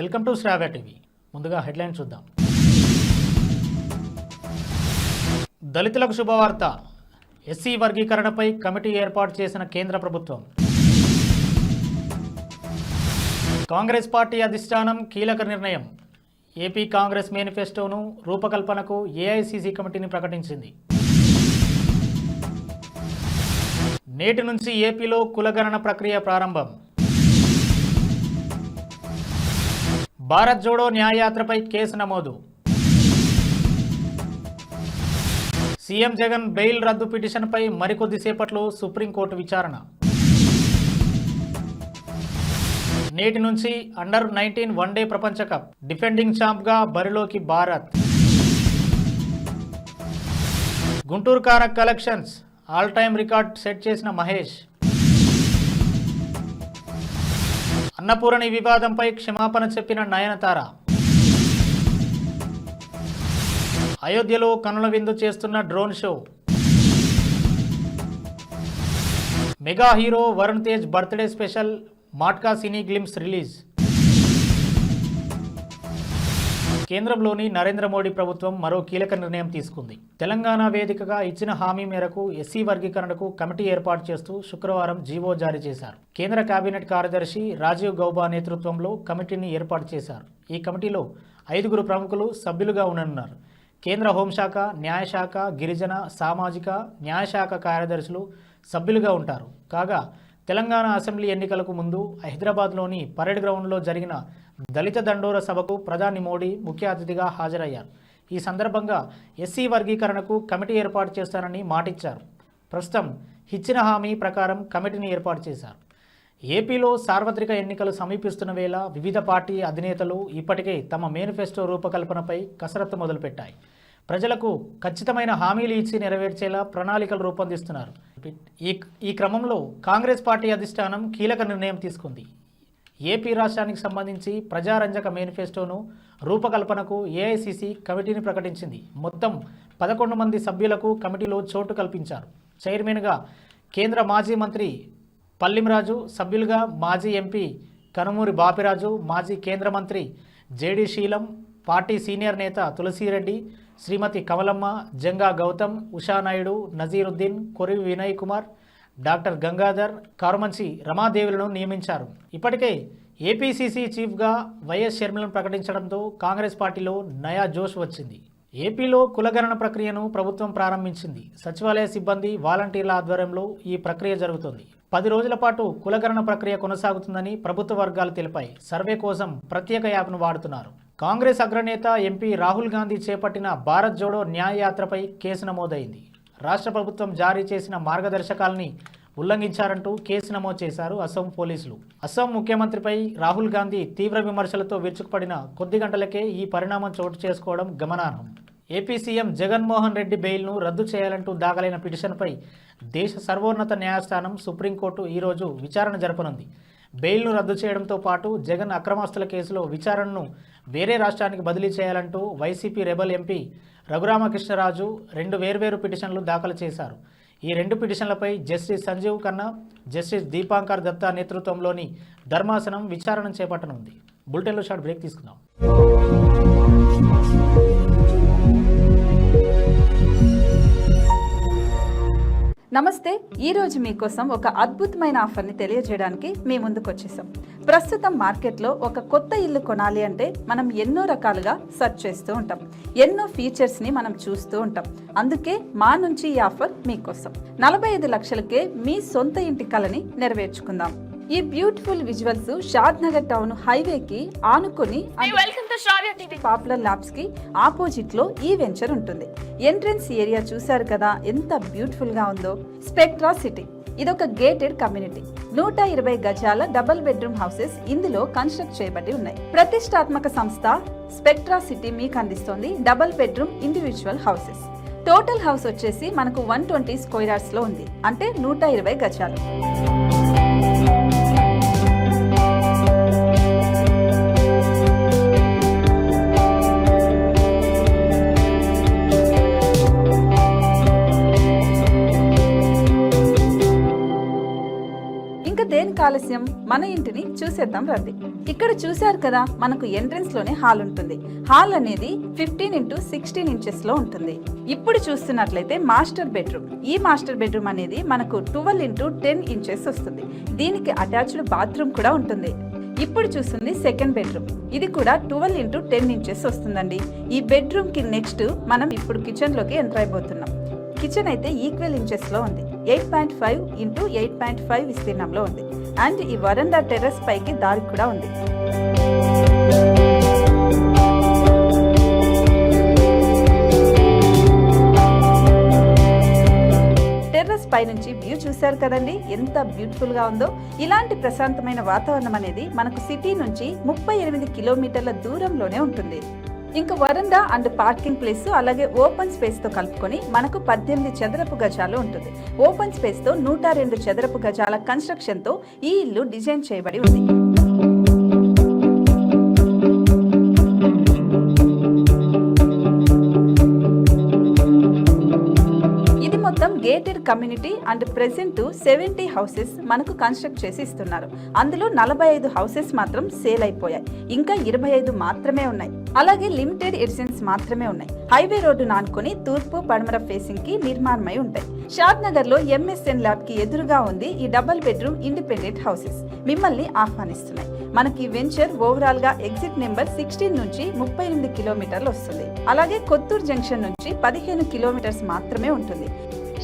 Welcome to Shravya TV. ముందుగా headline చూద్దాం. దళితులకు శుభవార్త. ఎస్సీ వర్గీకరణపై కమిటీ ఏర్పాటు చేసిన కేంద్ర ప్రభుత్వం. కాంగ్రెస్ పార్టీ అధిష్టానం కీలక నిర్ణయం. ఏపీ కాంగ్రెస్ మేనిఫెస్టోను రూపకల్పనకు ఏఐసీసీ కమిటీని ప్రకటించింది. నేటి నుంచి ఏపీలో కులగణన ప్రక్రియ ప్రారంభం. భారత్ జోడో న్యాయయాత్రపై కేసు నమోదు. సీఎం జగన్ బెయిల్ రద్దు పిటిషన్పై మరికొద్దిసేపట్లో సుప్రీంకోర్టు విచారణ. నేటి నుంచి అండర్-19 వన్డే ప్రపంచ కప్ డిఫెండింగ్ ఛాంప్గా బరిలోకి భారత్. గుంటూరు కార collections all time record set చేసిన మహేష్. అన్నపూర్ణి వివాదంపై క్షమాపణ చెప్పిన నయనతార. అయోధ్యలో కనుల విందు చేస్తున్న drone show. Mega hero Varun Tej birthday special Matka cine glimpse release. కేంద్రంలోని నరేంద్ర మోడీ ప్రభుత్వం మరో కీలక నిర్ణయం తీసుకుంది. తెలంగాణ వేదికగా ఇచ్చిన హామీ మేరకు ఎస్సీ వర్గీకరణకు కమిటీ ఏర్పాటు చేస్తూ శుక్రవారం జీవో జారీ చేశారు. కేంద్ర కేబినెట్ కార్యదర్శి రాజీవ్ గౌబా నేతృత్వంలో కమిటీని ఏర్పాటు చేశారు. ఈ కమిటీలో 5 ప్రముఖులు సభ్యులుగా ఉండనున్నారు. కేంద్ర హోంశాఖ, న్యాయశాఖ, గిరిజన, సామాజిక, న్యాయశాఖ కార్యదర్శులు సభ్యులుగా ఉంటారు. కాగా తెలంగాణ అసెంబ్లీ ఎన్నికలకు ముందు హైదరాబాద్లోని పరేడ్ గ్రౌండ్లో జరిగిన దళిత దండోర సభకు ప్రధాని మోడీ ముఖ్య అతిథిగా హాజరయ్యారు. ఈ సందర్భంగా ఎస్సీ వర్గీకరణకు కమిటీ ఏర్పాటు చేస్తానని మాటిచ్చారు. ప్రస్తుతం ఇచ్చిన హామీ ప్రకారం కమిటీని ఏర్పాటు చేశారు. ఏపీలో సార్వత్రిక ఎన్నికలు సమీపిస్తున్న వేళ వివిధ పార్టీ అధినేతలు ఇప్పటికే తమ మేనిఫెస్టో రూపకల్పనపై కసరత్తు మొదలుపెట్టాయి. ప్రజలకు ఖచ్చితమైన హామీలు ఇచ్చి నెరవేర్చేలా ప్రణాళికలు రూపొందిస్తున్నారు. ఈ క్రమంలో కాంగ్రెస్ పార్టీ అధిష్టానం కీలక నిర్ణయం తీసుకుంది. ఏపీ రాష్ట్రానికి సంబంధించి ప్రజారంజక మేనిఫెస్టోను రూపకల్పనకు ఏఐసీసీ కమిటీని ప్రకటించింది. మొత్తం 11 మంది సభ్యులకు కమిటీలో చోటు కల్పించారు. చైర్మన్గా కేంద్ర మాజీ మంత్రి పల్లింరాజు, సభ్యులుగా మాజీ ఎంపీ కనుమూరి బాపిరాజు, మాజీ కేంద్ర మంత్రి జేడి శీలం, పార్టీ సీనియర్ నేత తులసిరెడ్డి, శ్రీమతి కమలమ్మ, జంగా గౌతమ్, ఉషానాయుడు, నజీరుద్దీన్, కొరివి వినయ్ కుమార్, డాక్టర్ గంగాధర్, కారుమంచి రమాదేవులను నియమించారు. ఇప్పటికే ఏపీసీసీ చీఫ్గా వైఎస్ షర్మిలను ప్రకటించడంతో కాంగ్రెస్ పార్టీలో నయా జోష్ వచ్చింది. ఏపీలో కులగణన ప్రక్రియను ప్రభుత్వం ప్రారంభించింది. సచివాలయ సిబ్బంది, వాలంటీర్ల ఆధ్వర్యంలో ఈ ప్రక్రియ జరుగుతుంది. 10 రోజుల పాటు కులగణన ప్రక్రియ కొనసాగుతుందని ప్రభుత్వ వర్గాలు తెలిపాయి. సర్వే కోసం ప్రత్యేక యాప్ను వాడుతున్నారు. కాంగ్రెస్ అగ్రనేత ఎంపీ రాహుల్ గాంధీ చేపట్టిన భారత్ జోడో న్యాయయాత్రపై కేసు నమోదైంది. రాష్ట్ర ప్రభుత్వం జారీ చేసిన మార్గదర్శకాలని ఉల్లంఘించారంటూ కేసు నమోదు చేశారు అస్సాం పోలీసులు. అస్సాం ముఖ్యమంత్రిపై రాహుల్ గాంధీ తీవ్ర విమర్శలతో విరుచుకుపడిన కొద్ది గంటలకే ఈ పరిణామం చోటు చేసుకోవడం గమనార్హం. ఏపీ సీఎం జగన్మోహన్ రెడ్డి బెయిల్ను రద్దు చేయాలంటూ దాఖలైన పిటిషన్పై దేశ సర్వోన్నత న్యాయస్థానం సుప్రీంకోర్టు ఈరోజు విచారణ జరపనుంది. బెయిల్ను రద్దు చేయడంతో పాటు జగన్ అక్రమాస్తుల కేసులో విచారణను వేరే రాష్ట్రానికి బదిలీ చేయాలంటూ వైసీపీ రెబల్ ఎంపీ రఘురామకృష్ణరాజు 2 వేర్వేరు పిటిషన్లు దాఖలు చేశారు. ఈ 2 పిటిషన్లపై జస్టిస్ సంజీవ్ ఖన్నా, జస్టిస్ దీపాంకర్ దత్తా నేతృత్వంలోని ధర్మాసనం విచారణ చేపట్టనుంది. బులెటిన్లో షార్ట్ బ్రేక్ తీసుకుందాం. నమస్తే. ఈరోజు మీకోసం ఒక అద్భుతమైన ఆఫర్ని తెలియజేయడానికి మీ ముందుకు వచ్చేసాం. ప్రస్తుతం మార్కెట్లో ఒక కొత్త ఇల్లు కొనాలి అంటే మనం ఎన్నో రకాలుగా సెర్చ్ చేస్తూ ఉంటాం. ఎన్నో ఫీచర్స్ని మనం చూస్తూ ఉంటాం. అందుకే మా నుంచి ఈ ఆఫర్ మీకోసం. 45 లక్షలకే మీ సొంత ఇంటి కలని నెరవేర్చుకుందాం. ఈ బ్యూటిఫుల్ విజువల్స్ షాద్ నగర్ టౌన్ హైవేకి ఆనుకొని పాపులర్ ల్యాబ్స్ కి ఆపోజిట్ లో ఈ వెంచర్ ఉంటుంది. ఎంట్రన్స్ ఏరియా చూశారు కదా ఎంత బ్యూటిఫుల్ గా ఉందో. స్పెక్ట్రా సిటీ ఇదొక గేటెడ్ కమ్యూనిటీ. 120 గజాల డబుల్ బెడ్రూమ్ హౌసెస్ ఇందులో కన్స్ట్రక్ట్ చేయబడి ఉన్నాయి. ప్రతిష్టాత్మక సంస్థ స్పెక్ట్రా సిటీ మీకు అందిస్తోంది double bedroom individual houses. Total house వచ్చేసి మనకు 120 స్క్వేర్ యార్డ్స్ లో ఉంది, అంటే 120 గజాలు. ఇంకా దేనికి ఆలస్యం, మన ఇంటిని చూసేద్దాం రండి. ఇక్కడ చూశారు కదా, మనకు ఎంట్రన్స్ లోనే హాల్ ఉంటుంది. హాల్ అనేది 15x16 ఇంచెస్ లో ఉంటుంది. ఇప్పుడు చూస్తున్నట్లయితే మాస్టర్ బెడ్రూమ్. ఈ మాస్టర్ బెడ్రూమ్ అనేది మనకు 12x10 ఇంచెస్ వస్తుంది. దీనికి అటాచ్డ్ బాత్రూమ్ కూడా ఉంటుంది. ఇప్పుడు చూస్తుంది సెకండ్ బెడ్రూమ్. ఇది కూడా 12x10 ఇంచెస్ వస్తుందండి. ఈ బెడ్రూమ్ కి నెక్స్ట్ మనం ఇప్పుడు కిచెన్ లోకి ఎంటర్ అయిపోతున్నాం. కిచెన్ అయితే ఈక్వల్ ఇంచెస్ లో ఉంది. 8.5x8.5 విస్తీర్ణంలో ఉంది. అండ్ ఈ వరండా టెర్రస్ పైకి దారి కూడా ఉంది. టెర్రస్ పై నుంచి వ్యూ చూశారు కదండి, ఎంత బ్యూటిఫుల్ గా ఉందో. ఇలాంటి ప్రశాంతమైన వాతావరణం అనేది మనకు సిటీ నుంచి 38 కిలోమీటర్ల దూరంలోనే ఉంటుంది. ఇంకా వరండా అండ్ పార్కింగ్ ప్లేస్ అలాగే ఓపెన్ స్పేస్ తో కలుపుకొని మనకు 18 చదరపు గజాలు ఉంటుంది. ఓపెన్ స్పేస్ తో 102 చదరపు గజాల కన్స్ట్రక్షన్ తో ఈ ఇల్లు డిజైన్ చేయబడి ఉంది. మొత్తం gated community and present 70 houses మనకు కన్స్ట్రక్ట్ చేసి ఇస్తున్నారు. అందులో 45 హౌసెస్ మాత్రం సేల్ అయిపోయాయి. ఇంకా 25 మాత్రమే ఉన్నాయి. అలాగే లిమిటెడ్ ఎడిషన్స్ మాత్రమే ఉన్నాయి. హైవే రోడ్డు నానుకొని తూర్పు పడమర ఫేసింగ్ కి నిర్మాణమై ఉంటాయి. షాద్ నగర్ లో ఎంఎస్ఎన్ ల్యాబ్ కి ఎదురుగా ఉంది ఈ డబుల్ బెడ్రూమ్ ఇండిపెండెంట్ హౌసెస్. మిమ్మల్ని ఆహ్వానిస్తున్నాయి. మనకి వెంచర్ ఓవరాల్ గా ఎగ్జిట్ నెంబర్ 16 నుంచి 38 కిలోమీటర్లు వస్తుంది. అలాగే కొత్తూరు జంక్షన్ నుంచి 15 కిలోమీటర్స్ మాత్రమే ఉంటుంది.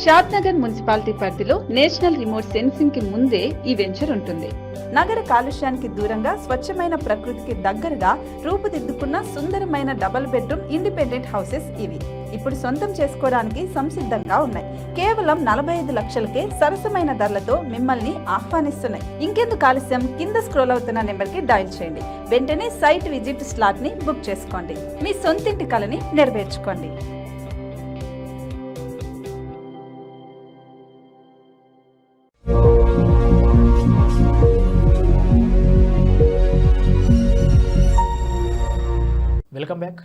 షాద్ నగర్ మున్సిపాలిటీ పరిధిలో నేషనల్ రిమోట్ సెన్సింగ్ కి ముందే ఈ వెంచర్ ఉంటుంది. నగర కాలుష్యానికి దూరంగా స్వచ్ఛమైన ప్రకృతికి దగ్గరగా రూపుదిద్దుకున్న సుందరమైన డబుల్ బెడ్రూమ్ ఇండిపెండెంట్ హౌసెస్ ఇవి. ఇప్పుడు సొంతం చేసుకోవడానికి సంసిద్ధంగా ఉన్నాయి. కేవలం 45 లక్షలకే సరసమైన ధరలతో మిమ్మల్ని ఆహ్వానిస్తున్నాయి. ఇంకెందుకు ఆలస్యం, కింద స్క్రోల్ అవుతున్న నెంబర్ కి డయల్ చేయండి. వెంటనే సైట్ విజిట్ స్లాట్ ని బుక్ చేసుకోండి. మీ సొంతింటి కలని నెరవేర్చుకోండి. Welcome back.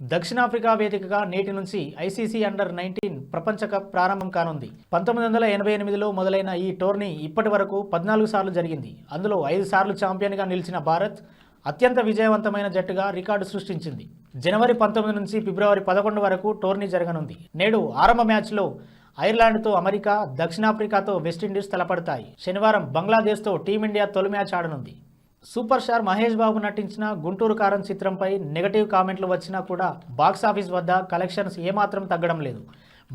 దక్షిణాఫ్రికా వేదికగా నేటి నుంచి ఐసీసీ అండర్-19 ప్రపంచ కప్ ప్రారంభం కానుంది. 1988లో మొదలైన ఈ టోర్నీ ఇప్పటి వరకు 14 సార్లు జరిగింది. అందులో 5 సార్లు ఛాంపియన్గా నిలిచిన భారత్ అత్యంత విజయవంతమైన జట్టుగా రికార్డు సృష్టించింది. జనవరి 19 నుంచి ఫిబ్రవరి 11 వరకు టోర్నీ జరగనుంది. నేడు ఆరంభ మ్యాచ్లో ఐర్లాండ్తో అమెరికా, దక్షిణాఫ్రికాతో వెస్టిండీస్ తలపడతాయి. శనివారం బంగ్లాదేశ్తో టీమిండియా తొలి match ఆడనుంది. Super star Mahesh Babu నటించిన గుంటూరు కారం చిత్రంపై నెగటివ్ కామెంట్లు వచ్చినా కూడా బాక్సాఫీస్ వద్ద కలెక్షన్స్ ఏమాత్రం తగ్గడం లేదు.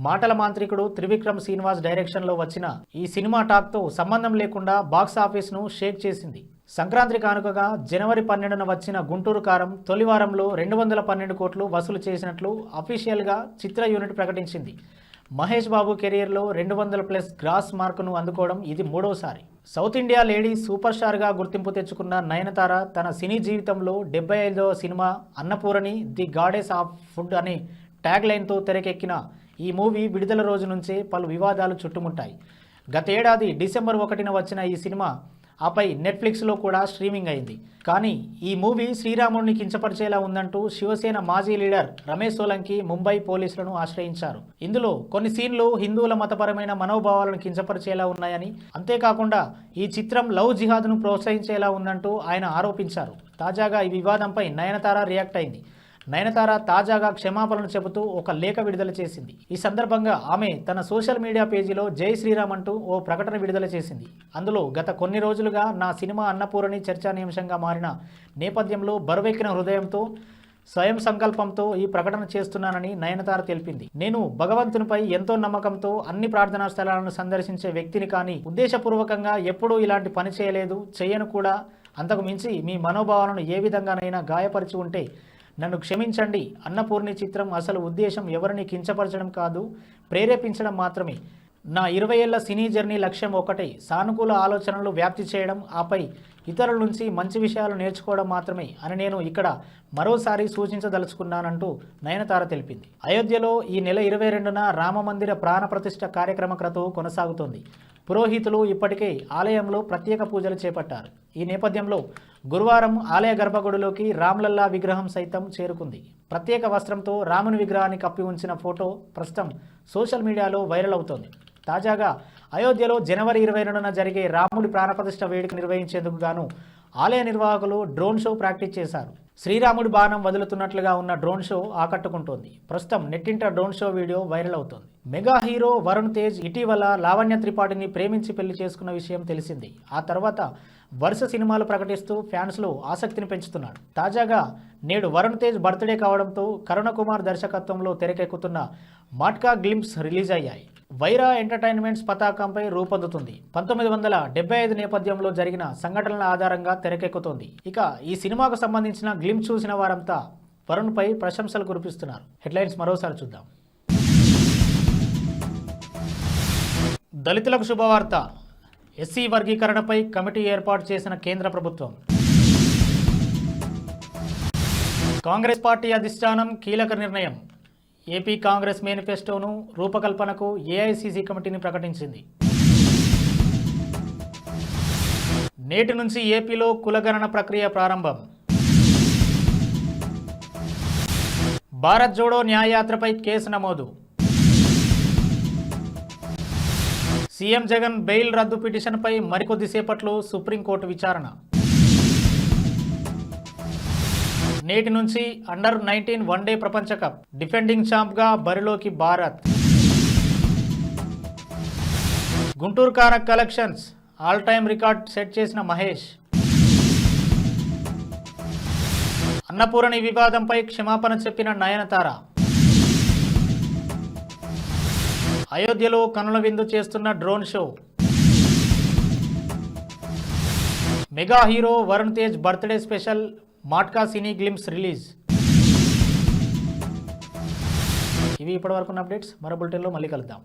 మాటల మాంత్రికుడు త్రివిక్రమ్ శ్రీనివాస్ డైరెక్షన్లో వచ్చిన ఈ సినిమా టాక్తో సంబంధం లేకుండా బాక్సాఫీస్ను షేక్ చేసింది. సంక్రాంతి కానుకగా జనవరి 12న వచ్చిన గుంటూరు కారం తొలి వారంలో 212 కోట్లు వసూలు చేసినట్లు అఫీషియల్గా చిత్ర యూనిట్ ప్రకటించింది. మహేష్ బాబు కెరియర్లో 200+ గ్రాస్ మార్కును అందుకోవడం ఇది మూడోసారి. సౌత్ ఇండియా లేడీ సూపర్ స్టార్గా గుర్తింపు తెచ్చుకున్న నయనతార తన సినీ జీవితంలో 75వ cinema Annapoorani the goddess of food అనే ట్యాగ్ లైన్తో తెరకెక్కిన ఈ మూవీ విడుదల రోజు నుంచే పలు వివాదాలు చుట్టుముట్టాయి. గత ఏడాది డిసెంబర్ 1న వచ్చిన ఈ సినిమా ఆపై నెట్ఫ్లిక్స్లో కూడా స్ట్రీమింగ్ అయింది. కానీ ఈ మూవీ శ్రీరాముడిని కించపరిచేలా ఉందంటూ శివసేన మాజీ లీడర్ రమేష్ సోలంకి ముంబై పోలీసులను ఆశ్రయించారు. ఇందులో కొన్ని సీన్లు హిందువుల మతపరమైన మనోభావాలను కించపరిచేలా ఉన్నాయని, అంతేకాకుండా ఈ చిత్రం లవ్ జిహాద్ను ప్రోత్సహించేలా ఉందంటూ ఆయన ఆరోపించారు. తాజాగా ఈ వివాదంపై నయనతార రియాక్ట్ అయింది. నయనతార తాజాగా క్షమాపణలు చెబుతూ ఒక లేఖ విడుదల చేసింది. ఈ సందర్భంగా ఆమె తన సోషల్ మీడియా పేజీలో జై శ్రీరామ్ అంటూ ఓ ప్రకటన విడుదల చేసింది. అందులో గత కొన్ని రోజులుగా నా సినిమా అన్నపూరణి చర్చానీయాంశంగా మారిన నేపథ్యంలో బరువెక్కిన హృదయంతో స్వయం సంకల్పంతో ఈ ప్రకటన చేస్తున్నానని నయనతార తెలిపింది. నేను భగవంతునిపై ఎంతో నమ్మకంతో అన్ని ప్రార్థనా స్థలాలను సందర్శించే వ్యక్తిని, కానీ ఉద్దేశపూర్వకంగా ఎప్పుడూ ఇలాంటి పని చేయలేదు, చేయను కూడా. అంతకు మించి మీ మనోభావాలను ఏ విధంగానైనా గాయపరిచి ఉంటే నన్ను క్షమించండి. అన్నపూర్ణి చిత్రం అసలు ఉద్దేశం ఎవరిని కించపరచడం కాదు, ప్రేరేపించడం మాత్రమే. నా 20 ఏళ్ల సినీ జర్నీ లక్ష్యం ఒకటే, సానుకూల ఆలోచనలు వ్యాప్తి చేయడం, ఆపై ఇతరుల నుంచి మంచి విషయాలు నేర్చుకోవడం మాత్రమే అని నేను ఇక్కడ మరోసారి సూచించదలుచుకున్నానంటూ నయనతార తెలిపింది. అయోధ్యలో ఈ నెల 22న రామమందిర ప్రాణ ప్రతిష్ఠ కార్యక్రమ క్రతువు కొనసాగుతోంది. పురోహితులు ఇప్పటికే ఆలయంలో ప్రత్యేక పూజలు చేపట్టారు. ఈ నేపథ్యంలో గురువారం ఆలయ గర్భగుడిలోకి రామ్లల్లా విగ్రహం సైతం చేరుకుంది. ప్రత్యేక వస్త్రంతో రాముని విగ్రహాన్ని కప్పి ఉంచిన ఫోటో ప్రస్తుతం సోషల్ మీడియాలో వైరల్ అవుతోంది. తాజాగా అయోధ్యలో జనవరి 22న జరిగే రాముడి ప్రాణప్రతిష్ఠ వేడుక నిర్వహించేందుకు గాను ఆలయ నిర్వాహకులు డ్రోన్ షో ప్రాక్టీస్ చేశారు. శ్రీరాముడి బాణం వదులుతున్నట్లుగా ఉన్న డ్రోన్ షో ఆకట్టుకుంటోంది. ప్రస్తుతం నెట్టింట డ్రోన్ షో వీడియో వైరల్ అవుతోంది. మెగా హీరో వరుణ్ తేజ్ ఇటీవల లావణ్య త్రిపాఠిని ప్రేమించి పెళ్లి చేసుకున్న విషయం తెలిసింది. ఆ తర్వాత వరుస సినిమాలు ప్రకటిస్తూ ఫ్యాన్స్లో ఆసక్తిని పెంచుతున్నాడు. తాజాగా నేడు వరుణ్ తేజ్ బర్త్డే కావడంతో కరుణ కుమార్ దర్శకత్వంలో తెరకెక్కుతున్న మాట్కా గ్లింప్స్ రిలీజ్ అయ్యాయి. వైరా ఎంటర్టైన్మెంట్స్ పతాకంపై రూపొందుతుంది. 1975 నేపథ్యంలో జరిగిన సంఘటనల ఆధారంగా తెరకెక్కుతోంది. ఇక ఈ సినిమాకు సంబంధించిన గ్లింప్స్ చూసిన వారంతా వరుణ్పై ప్రశంసలు కురిపిస్తున్నారు. హెడ్లైన్స్ మరోసారి చూద్దాం. దళితులకు శుభవార్త. ఎస్సీ వర్గీకరణపై కమిటీ ఏర్పాటు చేసిన కేంద్ర ప్రభుత్వం. కాంగ్రెస్ పార్టీ అధిష్టానం కీలక నిర్ణయం. ఏపీ కాంగ్రెస్ మేనిఫెస్టోను రూపకల్పనకు ఏఐసీసీ కమిటీని ప్రకటించింది. నేటి నుంచి ఏపీలో కులగణన ప్రక్రియ ప్రారంభం. భారత్ జోడో న్యాయయాత్రపై కేసు నమోదు. సీఎం జగన్ బెయిల్ రద్దు పిటిషన్పై మరికొద్దిసేపట్లో సుప్రీంకోర్టు విచారణ. నేటి నుంచి అండర్-19 వన్డే ప్రపంచ కప్. డిఫెండింగ్ ఛాంప్గా బరిలోకి భారత్. గుంటూరు కార collections all time record set చేసిన మహేష్. అన్నపూర్ణి వివాదంపై క్షమాపణ చెప్పిన నయనతార. అయోధ్యలో కనుల విందు చేస్తున్న drone show. Mega hero Varun Tej birthday special Matka cine glimpse release. ఇవి ఇప్పటివరకు అప్డేట్స్. మరో బులెటిన్లో మళ్ళీ కలుద్దాం.